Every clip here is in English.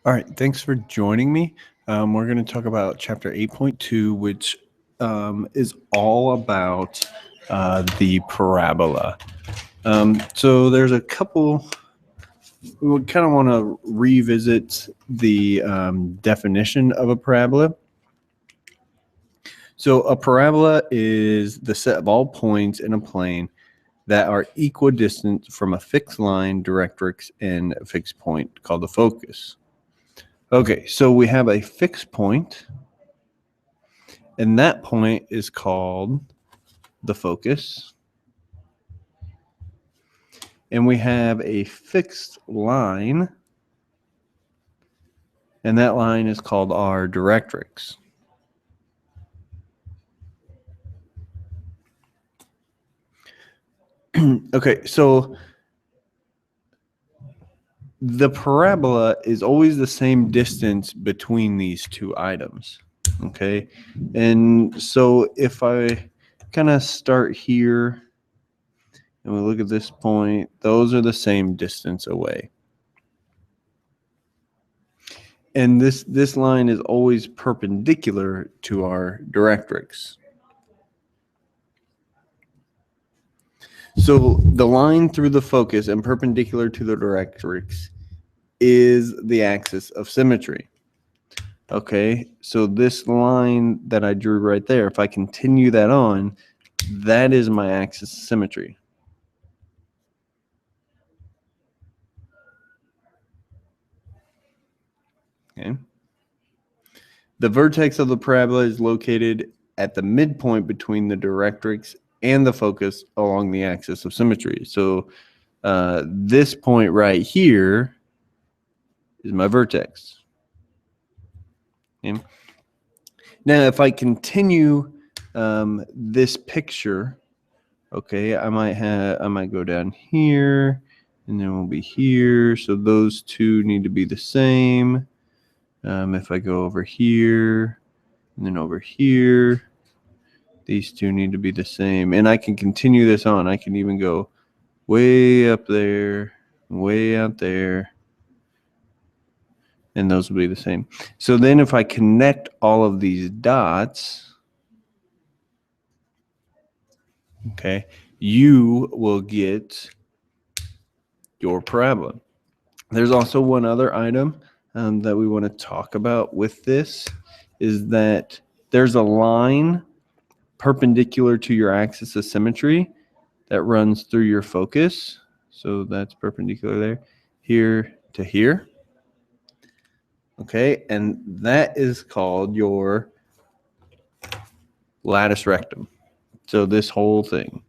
All right, thanks for joining me. We're going to talk about chapter 8.2, which is all about the parabola. So there's a couple, we kind of want to revisit the definition of a parabola. So a parabola is the set of all points in a plane that are equidistant from a fixed line, directrix, and a fixed point called the focus. Okay, so we have a fixed point, and that point is called the focus. And we have a fixed line, and that line is called our directrix. Okay, so the parabola is always the same distance between these two items. Okay, and so if I kind of start here and we look at this point, those are the same distance away. And this line is always perpendicular to our directrix. So the line through the focus and perpendicular to the directrix is the axis of symmetry. Okay, so this line that I drew right there, if I continue that on, that is my axis of symmetry. Okay. The vertex of the parabola is located at the midpoint between the directrix and the focus along the axis of symmetry. So this point right here is my vertex. Okay. Now, if I continue this picture, okay, I might go down here, and then we'll be here. So those two need to be the same. If I go over here, and then over here, these two need to be the same. And I can continue this on. I can even go way up there, way out there, and those will be the same. So then if I connect all of these dots, okay, you will get your parabola. There's also one other item that we want to talk about with this, is that there's a line perpendicular to your axis of symmetry that runs through your focus. So that's perpendicular there, here to here. Okay, and that is called your latus rectum. So this whole thing.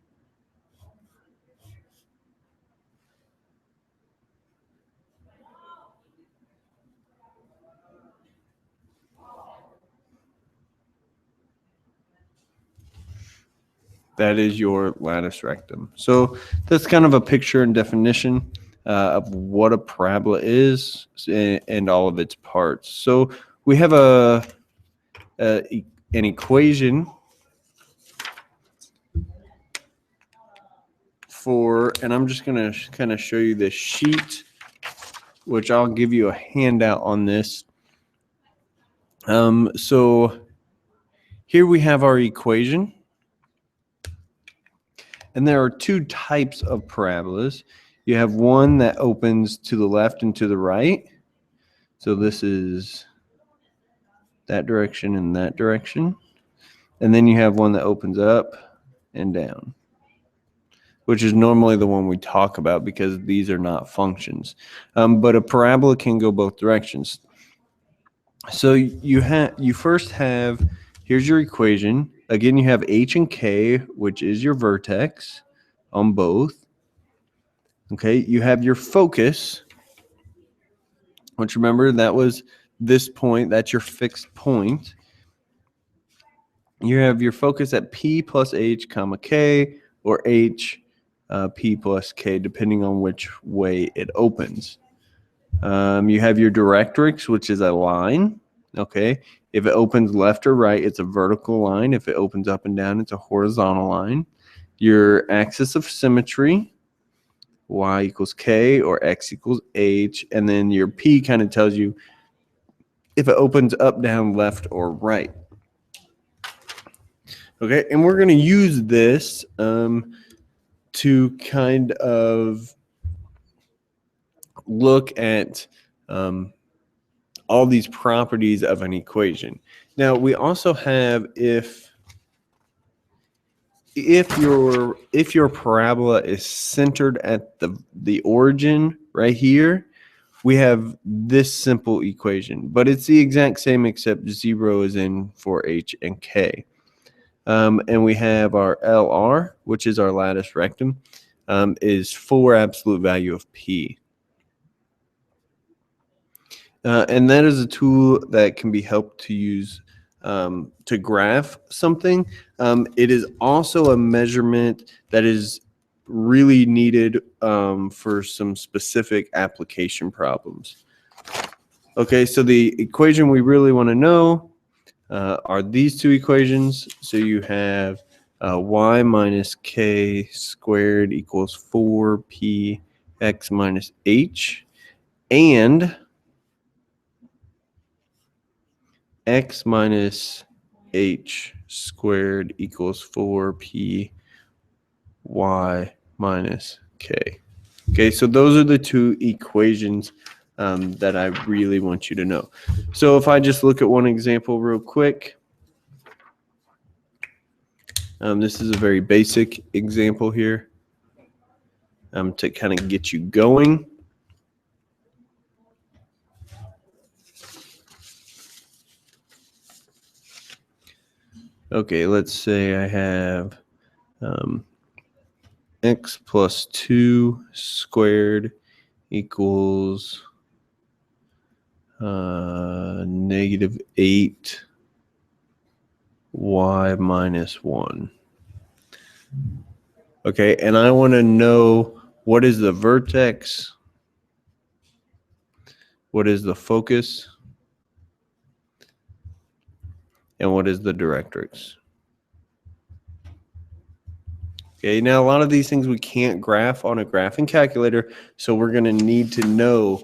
That is your latus rectum. So that's kind of a picture and definition of what a parabola is and all of its parts. So we have an equation for, and I'm just going to kind of show you this sheet, which I'll give you a handout on this. So here we have our equation. And there are two types of parabolas. You have one that opens to the left and to the right. So this is that direction and that direction. And then you have one that opens up and down, which is normally the one we talk about because these are not functions. But a parabola can go both directions. So you first have, here's your equation. Again, you have h and k, which is your vertex on both. Okay, you have your focus, which remember that was this point. That's your fixed point. You have your focus at p plus h comma k, or h p plus k, depending on which way it opens. You have your directrix, which is a line. Okay, if it opens left or right, it's a vertical line. If it opens up and down, it's a horizontal line. Your axis of symmetry, y equals k or x equals h, and then your p kind of tells you if it opens up, down, left, or right. Okay, and we're going to use this to kind of look at all these properties of an equation. Now, we also have if your parabola is centered at the origin right here, we have this simple equation, but it's the exact same except 0 is in for h and k. And we have our LR, which is our lattice rectum, is 4 absolute value of P. And that is a tool that can be helped to use to graph something. It is also a measurement that is really needed for some specific application problems. Okay, so the equation we really want to know are these two equations. So you have y minus k squared equals 4p x minus h, and x minus h squared equals 4p y minus k. Okay, so those are the two equations that I really want you to know. So if I just look at one example real quick, this is a very basic example here to kind of get you going. Okay, let's say I have x plus 2 squared equals negative 8 y minus 1. Okay, and I want to know what is the vertex, what is the focus, and what is the directrix. Okay, now a lot of these things we can't graph on a graphing calculator, so we're going to need to know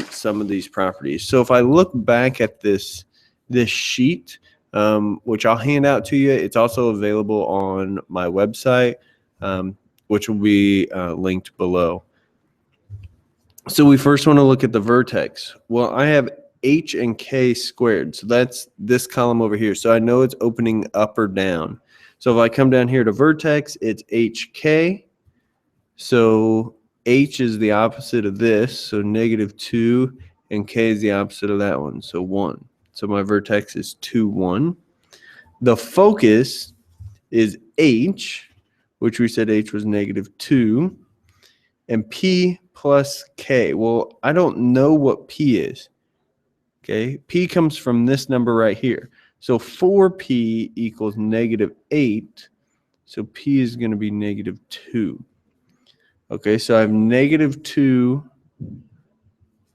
some of these properties. So if I look back at this sheet, which I'll hand out to you, it's also available on my website, which will be linked below. So we first want to look at the vertex. Well, I have h and k squared, so that's this column over here. So I know it's opening up or down. So if I come down here to vertex, it's hk. So h is the opposite of this, so negative 2, and k is the opposite of that one, so 1. So my vertex is 2, 1. The focus is h, which we said h was negative 2, and p plus k. Well, I don't know what p is. Okay, p comes from this number right here. So 4p equals negative 8. So p is going to be negative 2. Okay, so I have negative 2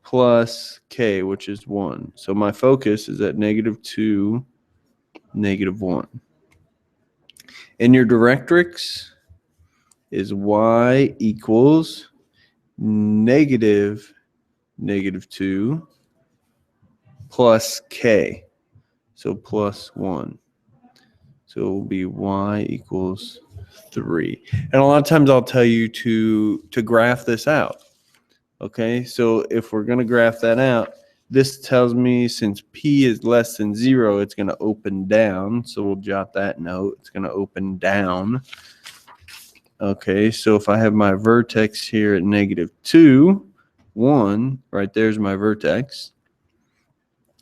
plus k, which is 1. So my focus is at negative 2, negative 1. And your directrix is y equals negative 2 plus k. So plus 1. So it will be y equals 3. And a lot of times I'll tell you to graph this out. Okay, so if we're going to graph that out, this tells me since p is less than 0, it's going to open down. So we'll jot that note. It's going to open down. Okay, so if I have my vertex here at negative 2, 1, right there's my vertex.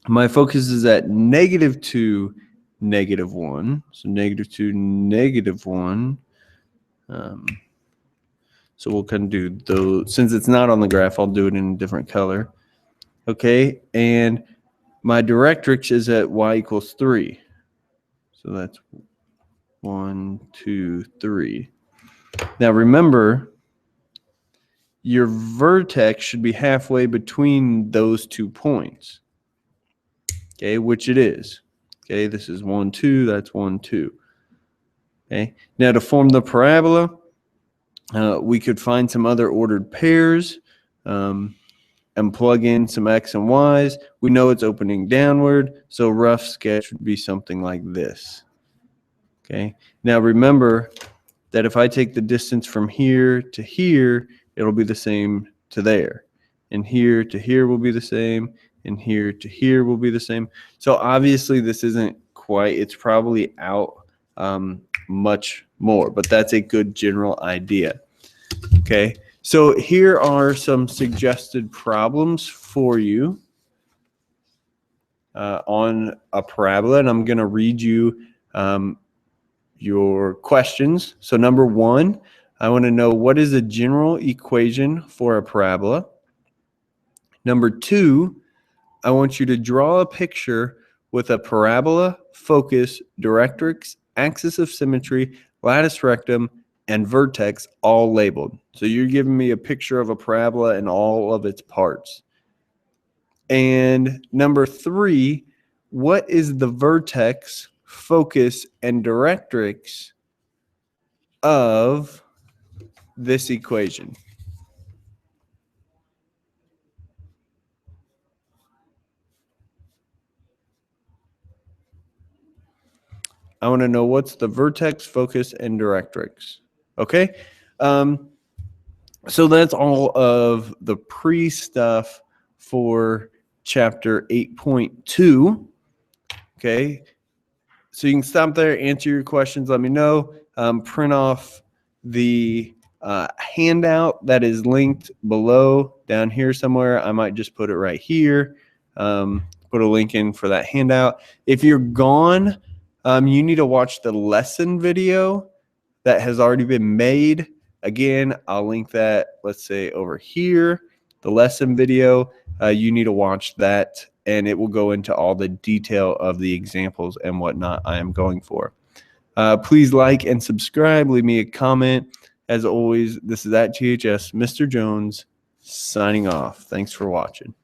My focus is at negative 2, negative 1. So negative 2, negative 1. So we'll kind of do those. Since it's not on the graph, I'll do it in a different color. Okay, and my directrix is at y equals 3. So that's 1, 2, 3. Now remember, your vertex should be halfway between those 2 points. Okay, which it is. Okay, this is 1, 2, that's 1, 2. Okay, now to form the parabola, we could find some other ordered pairs. and plug in some X and Y's, we know it's opening downward. So rough sketch would be something like this. Okay. Now remember that if I take the distance from here to here, it'll be the same to there. And here to here will be the same. And here to here will be the same. So obviously this isn't quite, it's probably out much more, but that's a good general idea. Okay. So here are some suggested problems for you on a parabola, and I'm going to read you your questions. So number one, I want to know what is a general equation for a parabola. Number two, I want you to draw a picture with a parabola, focus, directrix, axis of symmetry, lattice rectum, and vertex all labeled. So you're giving me a picture of a parabola and all of its parts. And number three, what is the vertex, focus, and directrix of this equation? I want to know what's the vertex, focus, and directrix. Okay? So that's all of the pre-stuff for chapter 8.2. Okay? So you can stop there, answer your questions, let me know. Print off the handout that is linked below down here somewhere. I might just put it right here. Put a link in for that handout. If you're gone, you need to watch the lesson video that has already been made. Again, I'll link that, let's say over here, the lesson video. You need to watch that, and it will go into all the detail of the examples and whatnot I am going for. Please like and subscribe. Leave me a comment. As always, this is at GHS, Mr. Jones, signing off. Thanks for watching.